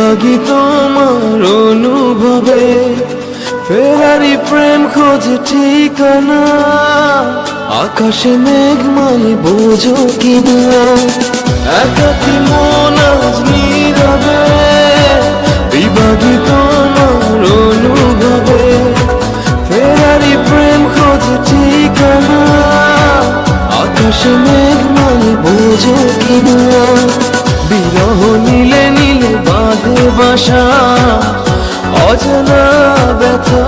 বিভাগী তোমার অনুভবে ফেরারি প্রেম খোঁজে ঠিকানা আকাশে মেঘমালে বোঝো কিনা একাকী মন আজ নীরবে বিভাগী তোমার অনুভবে ফেরারি প্রেম খোঁজে ঠিকানা আকাশে মেঘমালে বোঝো কিনা বিরহ নীলে নীলে বাঁধে বাসা অজানা ব্যথা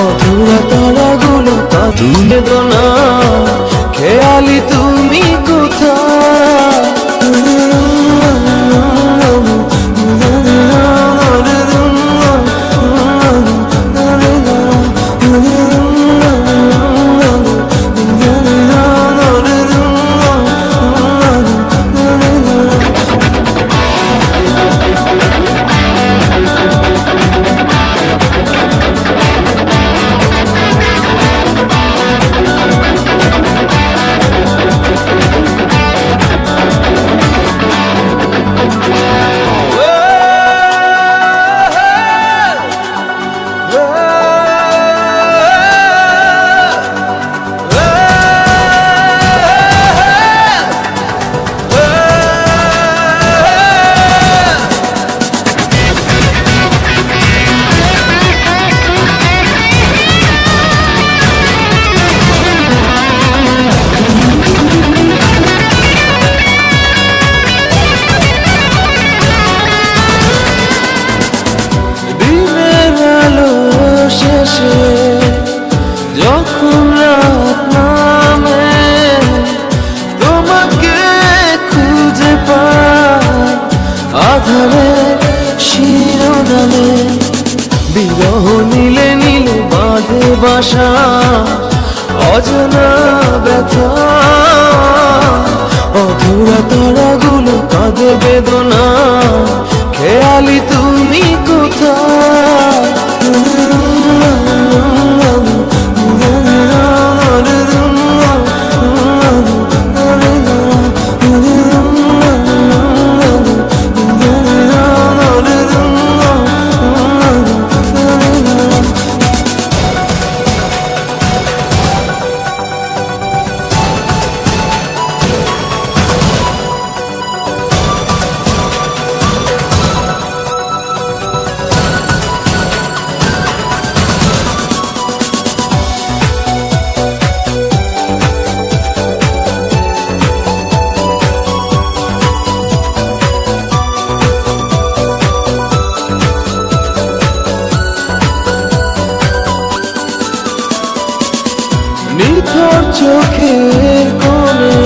অধুরা তারাগুলো কাঁদুলে দোনা খেয়ালি তুমি কোথায় যখন রাত নামে তোমাকে খুঁজে পাই আধারে শিরোনামে বিরহ নীলে নীলে বাঁধে বাসা অজানা ব্যথা অধুরা তারাগুলো কাঁদে বেদনা খেয়ালি তুমি কোথায় নিথর চোখের কোণে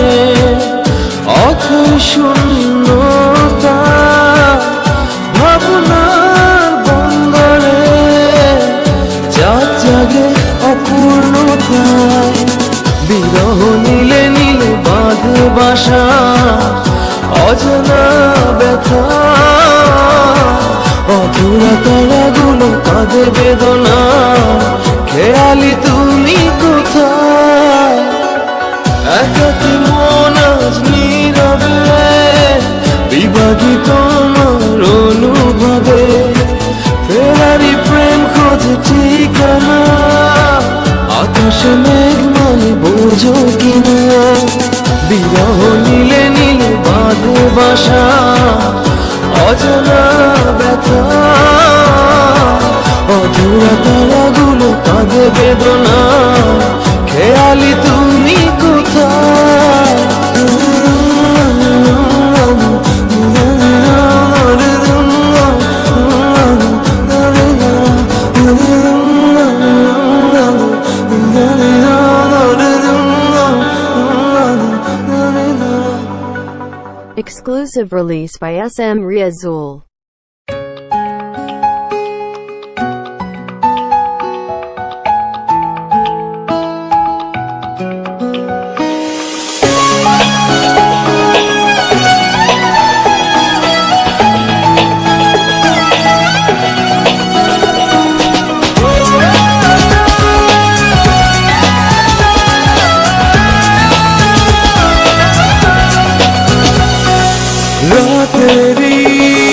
অথই শূন্যতা ভাবনার বন্দরে চাঁদ জাগে অপূর্ণতায় বিরহ নীলে নীলে বাঁধে বাসা অজানা ব্যথা অধুরা তারাগুলো কাঁদে বেদনা খেয়ালি তুমি কোথায় একাকী মন আজ নীরবে বিভাগী তোমার অনুভবে ফেরারি প্রেম খোঁজে ঠিকানা আকাশে মেঘমালে বোঝো কিনা বিরহ নীলে নীলে বাঁধে বাসা অজানা ব্যথা অধুরা তারাগুলো কাঁদে বেদনা খেয়ালি তুমি কোথায় Exclusive release by SM Riazul. রাতেরি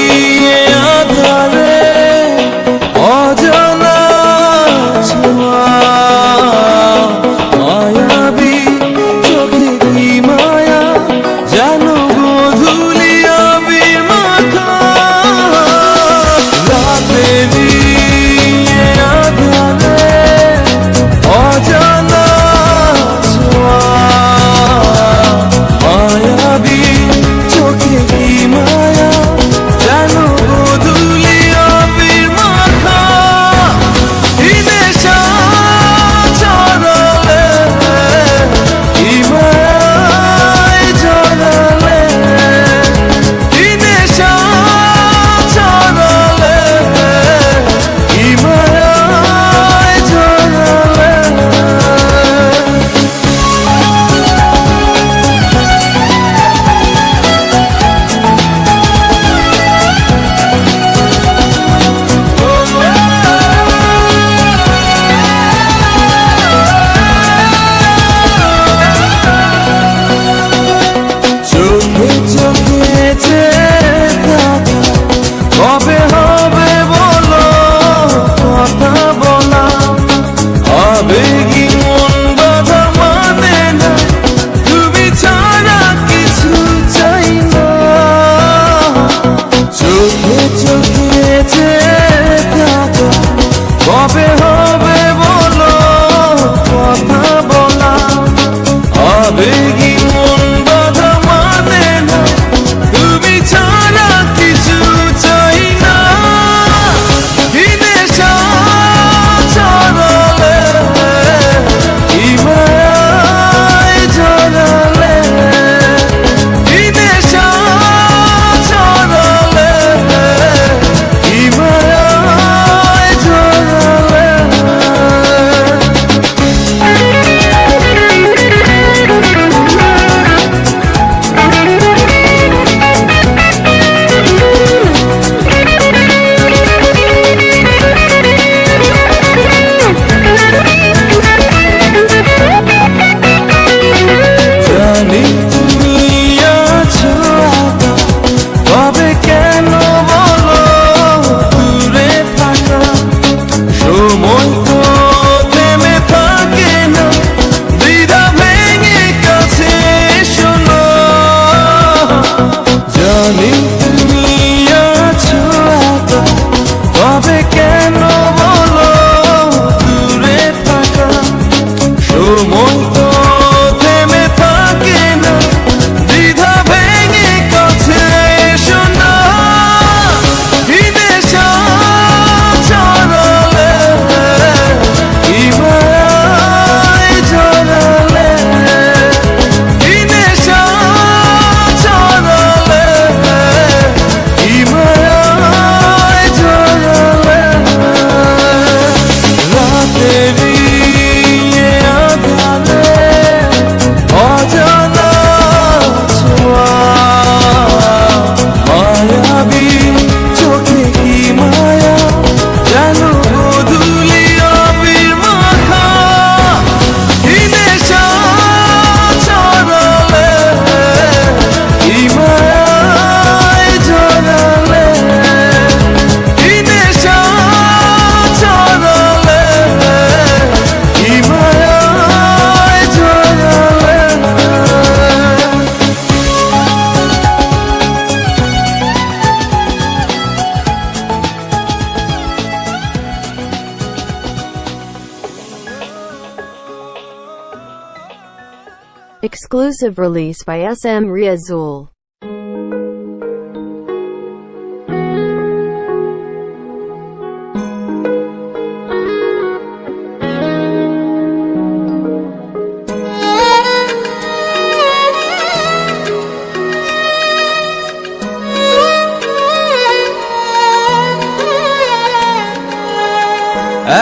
Exclusive release by SM Riazul.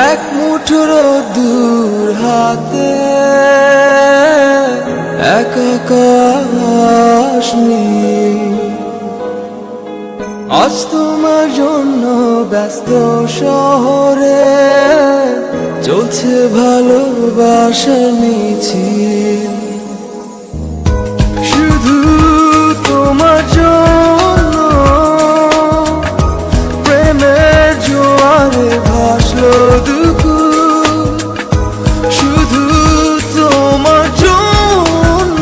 এক মুঠো দূর হাতে এক আকাশ নীল, আজ তোমার জন্য ব্যস্ত শহরে চলছে ভালোবাসার মিছিল। শুধু তোমার জন্য প্রেমের জোয়ারে ভাসলো দুকুল, শুধু তোমার জন্য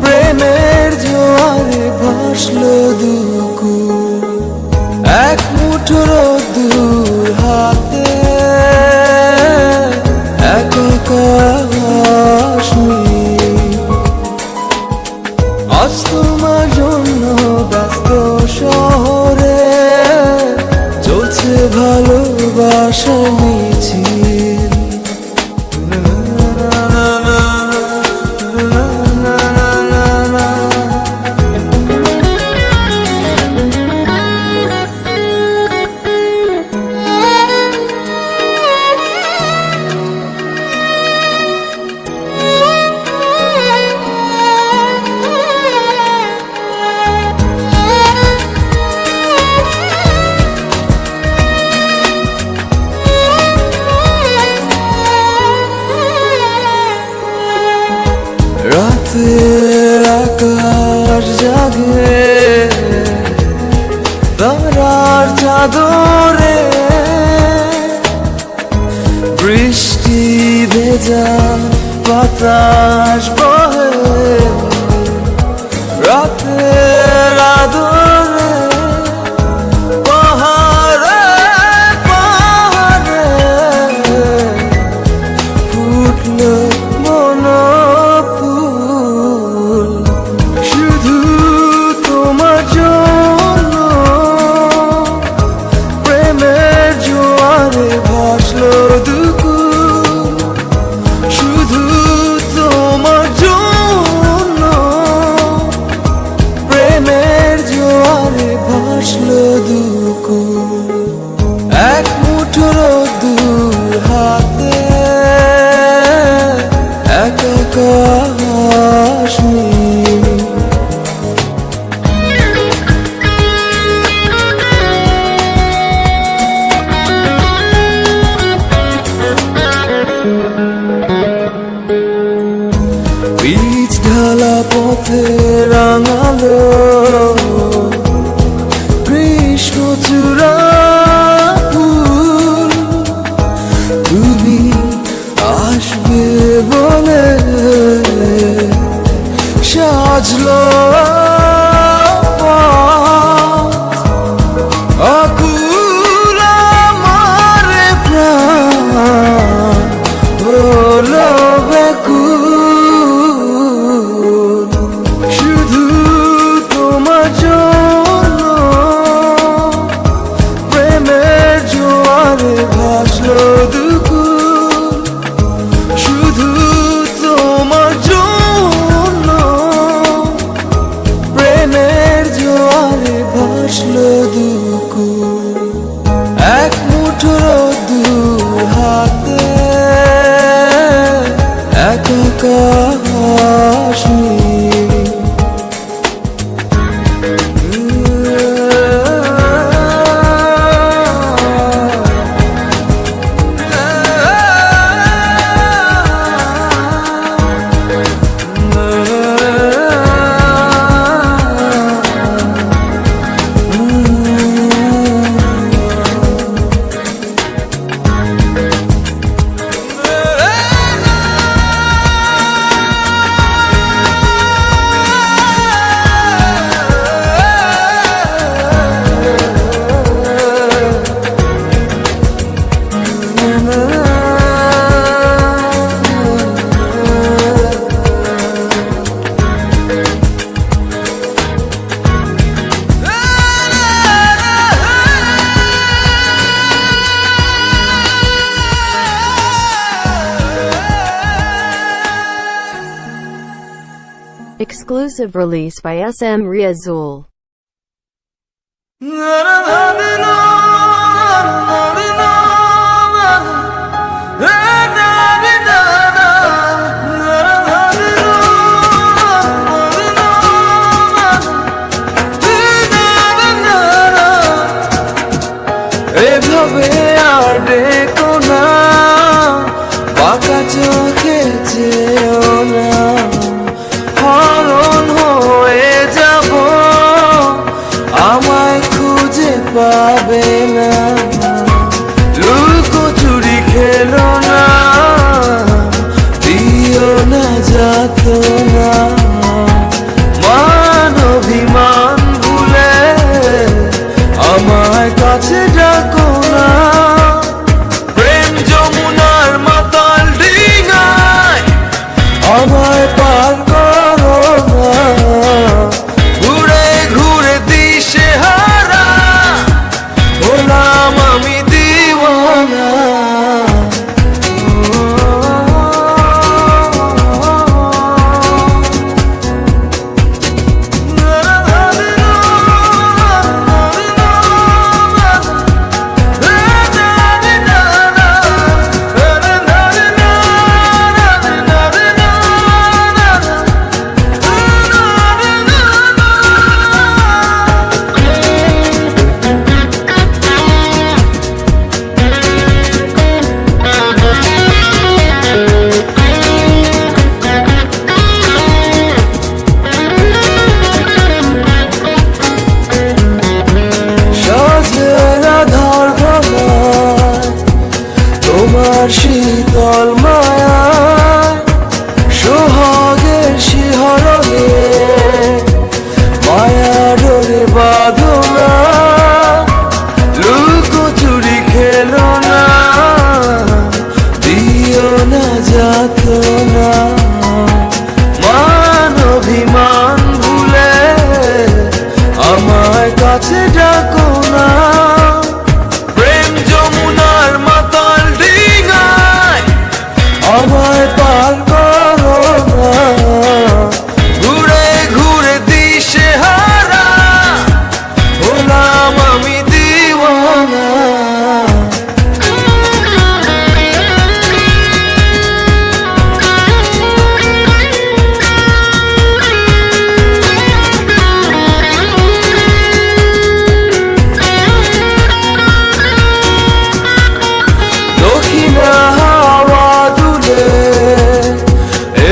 প্রেমের জোয়ারে ভাসলো দুকুল। এক মুঠো দূর হাতে এক আকাশ নীল, আজ তোমার জন্য ব্যস্ত শহরে চলছে ভালোবাসার মিছিল। রাতের আকাশ জাগে তারার চাদরে, বৃষ্টি ভেজা বাতাস বহে রাতের আদরে, পাহাড়ে পাহাড়ে ফুটলো মনোফুল। শুধু তোমার জন্য প্রেমের জোয়ারে ভাসলো দুকুল, শুধু তোমার জন্য প্রেমের জোয়ারে ভাসলো দুকুল। এক মুঠো দূর হাতে এক আকাশ নীল, বীজ ঢালা পথে রাঙালো কৃষ্ণচূড়া ফুল, তুমি আসবে বলে সাজলো আকুল আমার প্রাণ হলো ব্যাকুল। শুধু তোমার জন্য প্রেমের জোয়ারে ভাসলো দুকুল, শুধু তোমার জন্য প্রেমের জোয়ারে ভাসলো দুকুল। এক মুঠো দূর হাতে এক আকাশ নীল, Exclusive release by SM Riazul. এভাবে আর ডেকো না, বাঁকা চোখে চেয়েও না, হরণ হয়ে যাব, আমায় খুঁজে পাবে না। লুকোচুরি খেলো না, দিও না যাতনা, মান অভিমান ভুলে আমায় কাছে ডাকো না। প্রেম যমুনার মাতাল ডিঙায় আমায় পার করো না, ঘুরে ঘুরে দিশে হারা হলাম আমি দিওয়ানা। তোমার শীতল মায়া সোহাগের শিহরণে মায়া ডোরে বাঁধো না, লুকোচুরি খেলো না, দিও না যাতনা, মান অভিমান ভুলে আমায় কাছে ডাকো না। আমায় পার করো না, ঘুরে ঘুরে দিশে হারা হলাম আমি দিওয়ানা। দক্ষিণা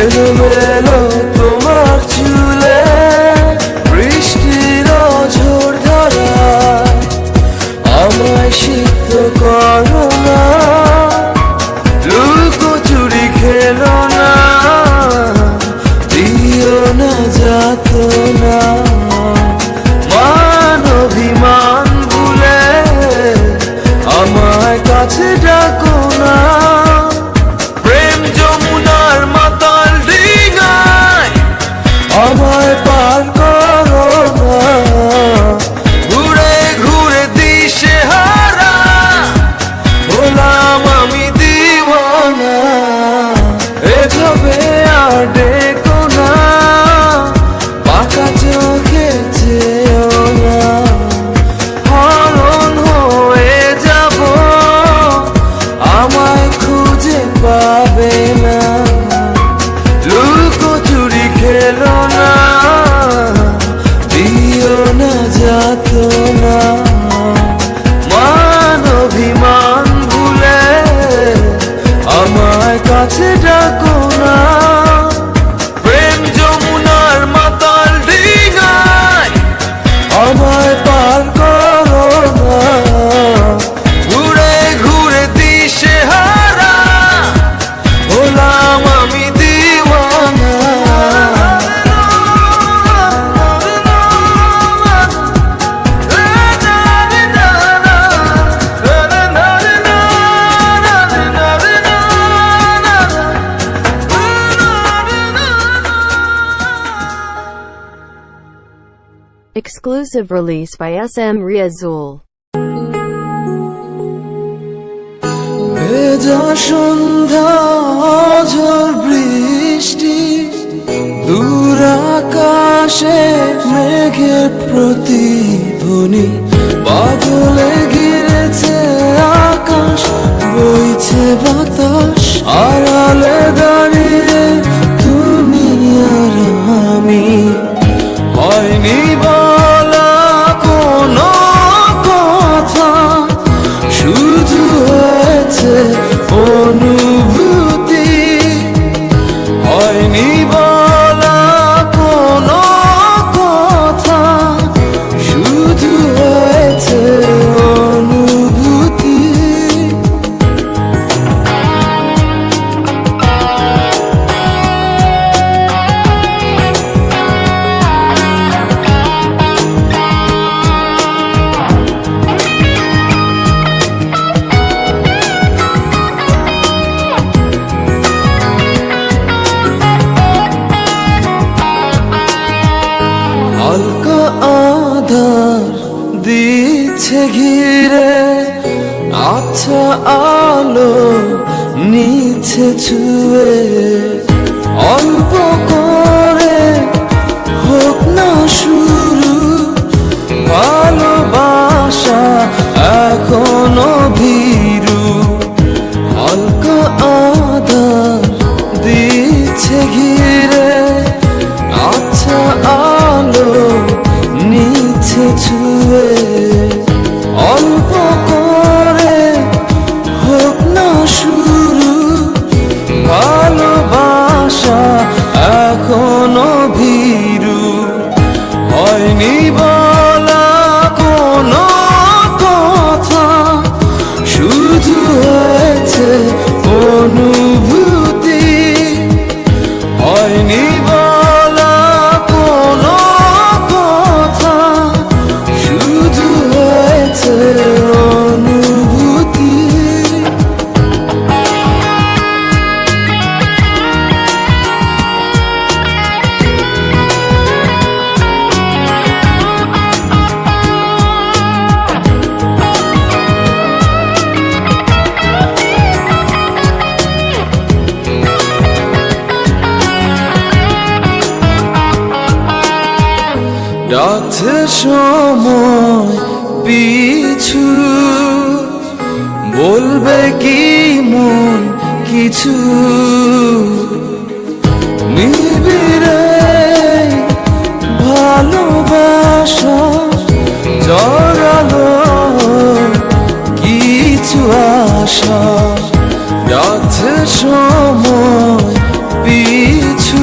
এলোমেলো তোমার চুলে বৃষ্টির ঝড় ধরা আমায় সিদ্ধ করো না, লুকোচুরি খেলো না, দিও না যাতনা, মান অভিমান ভুলে আমায় কাছে ডাকো না। আমায় পার করো না, ঘুরে ঘুরে দিশে হারা হলাম আমি দিওয়ানা। এভাবে আর ডেকো না, বাঁকা চোখে চেয়েও না, হরণ হয়ে যাব, আমায় খুঁজে পাবে না। লুকোচুরি খেলো না, দিও না যাতনা, মান অভিমান ভুলে আমায় কাছে ডাকো না। প্রেম যমুনার মাতাল ডিঙায় আমায় পার করো না, ঘুরে ঘুরে দিশে হারা হলাম আমি দিওয়ানা। Exclusive release by SM Riazul. ভেজা সন্ধ্যা ঝড় বৃষ্টি দূর আকাশে মেঘের প্রতিধ্বনি, বাদলে ঘিরেছে আকাশ, বইছে বাতাস, আড়ালে দাঁড়িয়ে তুমি আর আমি। হয়নি বলা কোনো কথা, শুধু হয়েছে অনুভূতি। হয়নি বলা কোনো কথা, শুধু হয়েছে অনুভূতি। হালকা আধার দিচ্ছে ঘিরে, আচ্ছা আলো নিচ্ছে ছুঁয়ে। অল্প করে হোক না শুরু, ভালোবাসা এখনো ভীরু। হালকা আধার দিচ্ছে ঘিরে, আচ্ছা আলো নিচ্ছে ছুঁয়ে। অল্প করে হোক না শুরু, ভালোবাসা এখনো ভীরু। হয়নি বলা কোনো কথা, শুধু হয়েছে অনুভূতি। হয়নি বলা কোনো কথা, শুধু হয়েছে অনুভূতি। ডাকছে সময় পিছু, বলবে কি মন কিছু। নিবিড়ে ভালোবাসা জড়ালো কিছু আশা। ডাকছে সময় পিছু,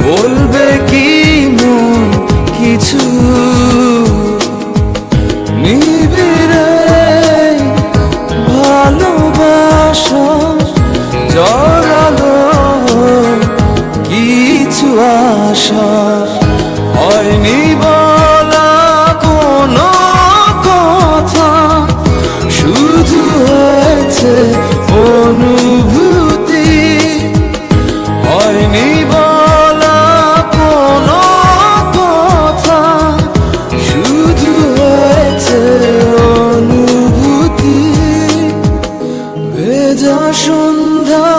বলবে কি মন কিছু। নিবিড়ে ভালোবাসা জড়ালো কিছু আশা। হয়নি বলা কোনো কথা, শুধু হয়েছে অনুভূতি। হয়নি বলা কোনো কথা, শুধু হয়েছে অনুভূতি। ভেজা সন্ধ্যা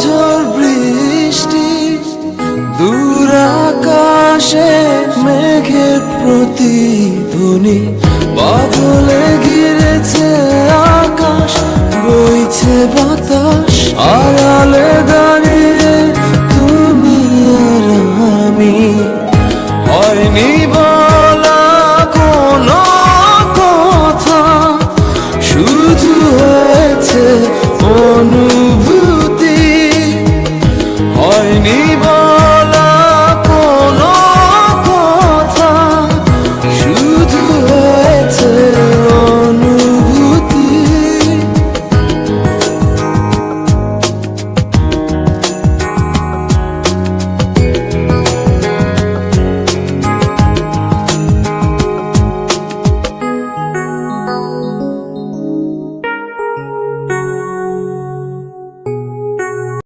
ঝড় বৃষ্টি, দূর আকাশে মেঘের প্রতিধ্বনি, বাদলে ঘিরেছে আকাশ, বইছে বাতাস, আড়ালে